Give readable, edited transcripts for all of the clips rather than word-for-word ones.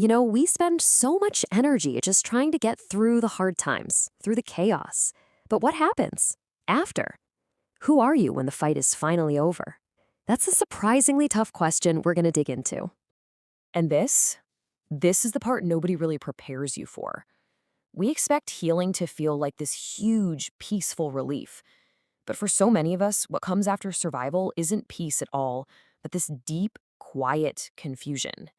We spend so much energy just trying to get through the hard times, through the chaos. But what happens after? Who are you when the fight is finally over? That's a surprisingly tough question we're going to dig into. And this is the part nobody really prepares you for. We expect healing to feel like this huge, peaceful relief. But for so many of us, what comes after survival isn't peace at all, but this deep, quiet confusion.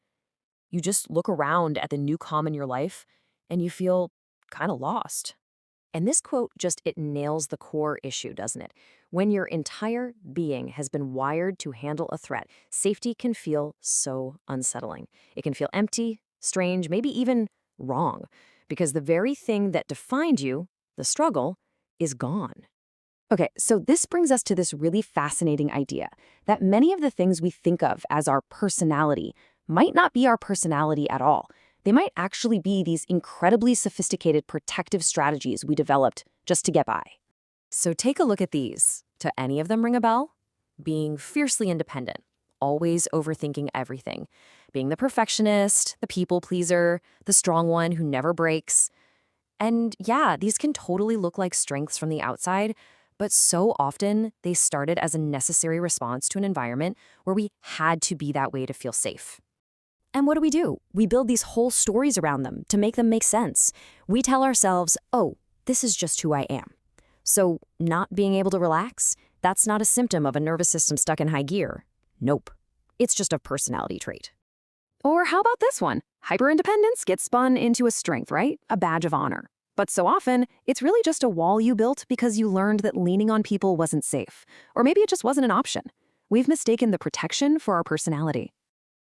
You just look around at the new calm in your life, and you feel kind of lost. And this quote it nails the core issue, doesn't it? When your entire being has been wired to handle a threat, safety can feel so unsettling. It can feel empty, strange, maybe even wrong, because the very thing that defined you, the struggle, is gone. Okay, so this brings us to this really fascinating idea that many of the things we think of as our personality might not be our personality at all. They might actually be these incredibly sophisticated protective strategies we developed just to get by. So take a look at these. Do any of them ring a bell? Being fiercely independent, always overthinking everything. Being the perfectionist, the people pleaser, the strong one who never breaks. And yeah, these can totally look like strengths from the outside, but so often they started as a necessary response to an environment where we had to be that way to feel safe. And what do? We build these whole stories around them to make them make sense. We tell ourselves, oh, this is just who I am. So not being able to relax, that's not a symptom of a nervous system stuck in high gear. Nope. It's just a personality trait. Or how about this one? Hyperindependence gets spun into a strength, right? A badge of honor. But so often, it's really just a wall you built because you learned that leaning on people wasn't safe. Or maybe it just wasn't an option. We've mistaken the protection for our personality.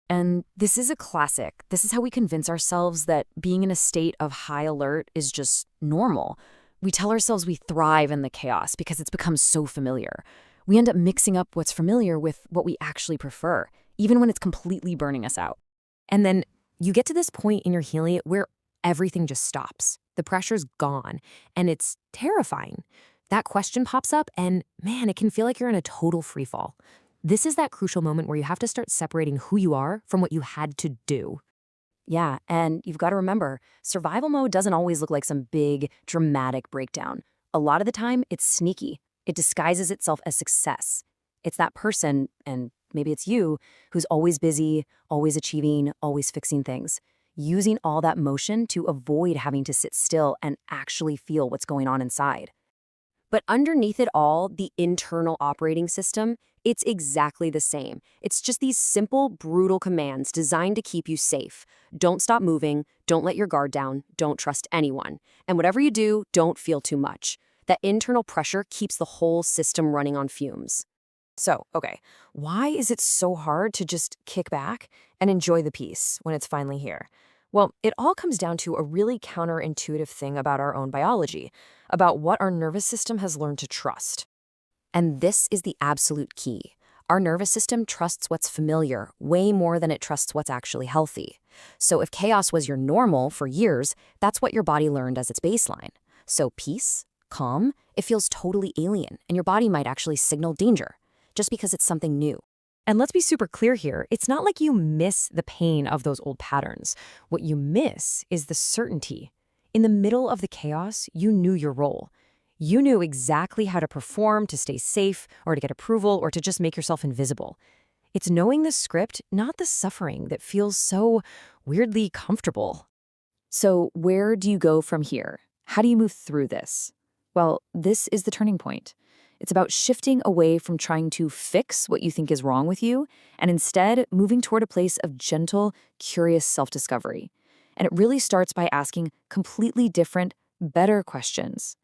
And this is a classic. This is how we convince ourselves that being in a state of high alert is just normal. We tell ourselves we thrive in the chaos because it's become so familiar. We end up mixing up what's familiar with what we actually prefer, even when it's completely burning us out. And then you get to this point in your healing where everything just stops. The pressure's gone, and it's terrifying. That question pops up, and man, it can feel like you're in a total freefall. This is that crucial moment where you have to start separating who you are from what you had to do. Yeah, and you've got to remember, survival mode doesn't always look like some big, dramatic breakdown. A lot of the time, it's sneaky. It disguises itself as success. It's that person, and maybe it's you, who's always busy, always achieving, always fixing things, using all that motion to avoid having to sit still and actually feel what's going on inside. But underneath it all, the internal operating system, it's exactly the same. It's just these simple, brutal commands designed to keep you safe. Don't stop moving, don't let your guard down, don't trust anyone. And whatever you do, don't feel too much. That internal pressure keeps the whole system running on fumes. So, okay, why is it so hard to just kick back and enjoy the peace when it's finally here? Well, it all comes down to a really counterintuitive thing about our own biology, about what our nervous system has learned to trust. And this is the absolute key. Our nervous system trusts what's familiar way more than it trusts what's actually healthy. So if chaos was your normal for years, that's what your body learned as its baseline. So peace, calm, it feels totally alien, and your body might actually signal danger, just because it's something new. And let's be super clear here, it's not like you miss the pain of those old patterns. What you miss is the certainty. In the middle of the chaos, you knew your role. You knew exactly how to perform to stay safe, or to get approval, or to just make yourself invisible. It's knowing the script, not the suffering, that feels so weirdly comfortable. So where do you go from here? How do you move through this? Well, this is the turning point. It's about shifting away from trying to fix what you think is wrong with you, and instead moving toward a place of gentle, curious self-discovery. And it really starts by asking completely different, better questions.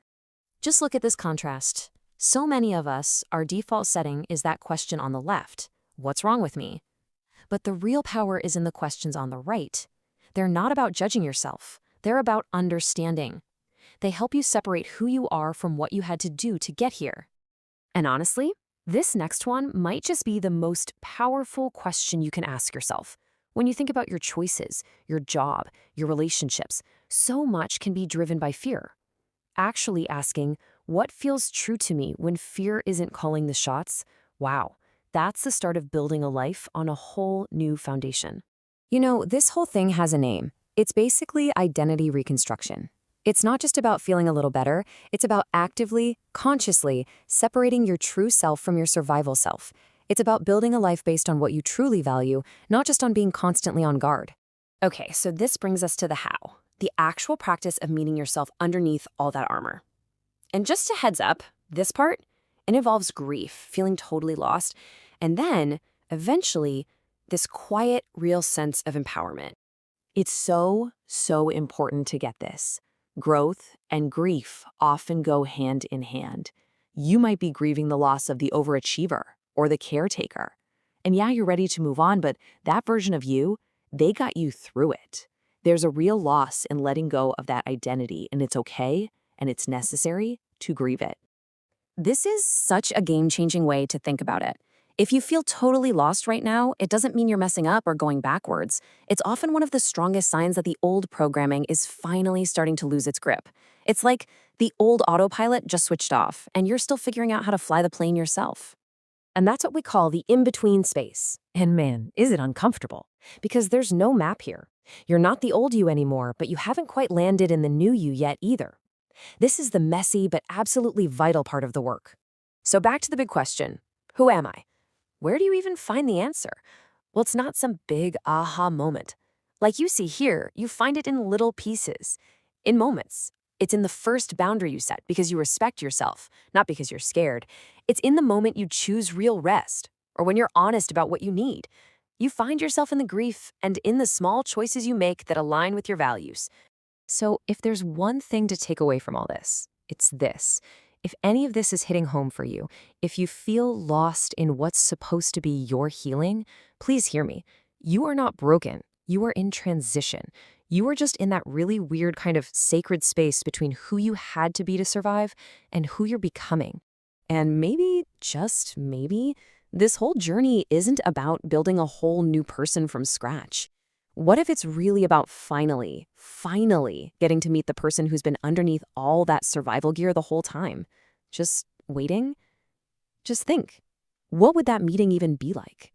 Just look at this contrast. So many of us, our default setting is that question on the left. What's wrong with me? But the real power is in the questions on the right. They're not about judging yourself. They're about understanding. They help you separate who you are from what you had to do to get here. And honestly, this next one might just be the most powerful question you can ask yourself. When you think about your choices, your job, your relationships, so much can be driven by fear. Actually asking, what feels true to me when fear isn't calling the shots? Wow, that's the start of building a life on a whole new foundation. This whole thing has a name. It's basically identity reconstruction. It's not just about feeling a little better, it's about actively, consciously separating your true self from your survival self. It's about building a life based on what you truly value, not just on being constantly on guard. Okay, so this brings us to the how, the actual practice of meeting yourself underneath all that armor. And just a heads up, this part, it involves grief, feeling totally lost, and then, eventually, this quiet, real sense of empowerment. It's so, so important to get this. Growth and grief often go hand in hand. You might be grieving the loss of the overachiever or the caretaker. And yeah, you're ready to move on, but that version of you, they got you through it. There's a real loss in letting go of that identity, and it's okay and it's necessary to grieve it. This is such a game-changing way to think about it. If you feel totally lost right now, it doesn't mean you're messing up or going backwards. It's often one of the strongest signs that the old programming is finally starting to lose its grip. It's like the old autopilot just switched off, and you're still figuring out how to fly the plane yourself. And that's what we call the in-between space. And man, is it uncomfortable. Because there's no map here. You're not the old you anymore, but you haven't quite landed in the new you yet either. This is the messy but absolutely vital part of the work. So back to the big question, who am I? Where do you even find the answer? Well, it's not some big aha moment. Like you see here, you find it in little pieces, in moments. It's in the first boundary you set because you respect yourself, not because you're scared. It's in the moment you choose real rest, or when you're honest about what you need. You find yourself in the grief and in the small choices you make that align with your values. So if there's one thing to take away from all this, it's this. If any of this is hitting home for you, if you feel lost in what's supposed to be your healing, please hear me. You are not broken. You are in transition. You are just in that really weird kind of sacred space between who you had to be to survive and who you're becoming. And maybe, just maybe, this whole journey isn't about building a whole new person from scratch. What if it's really about finally getting to meet the person who's been underneath all that survival gear the whole time? Just waiting? Just think, what would that meeting even be like?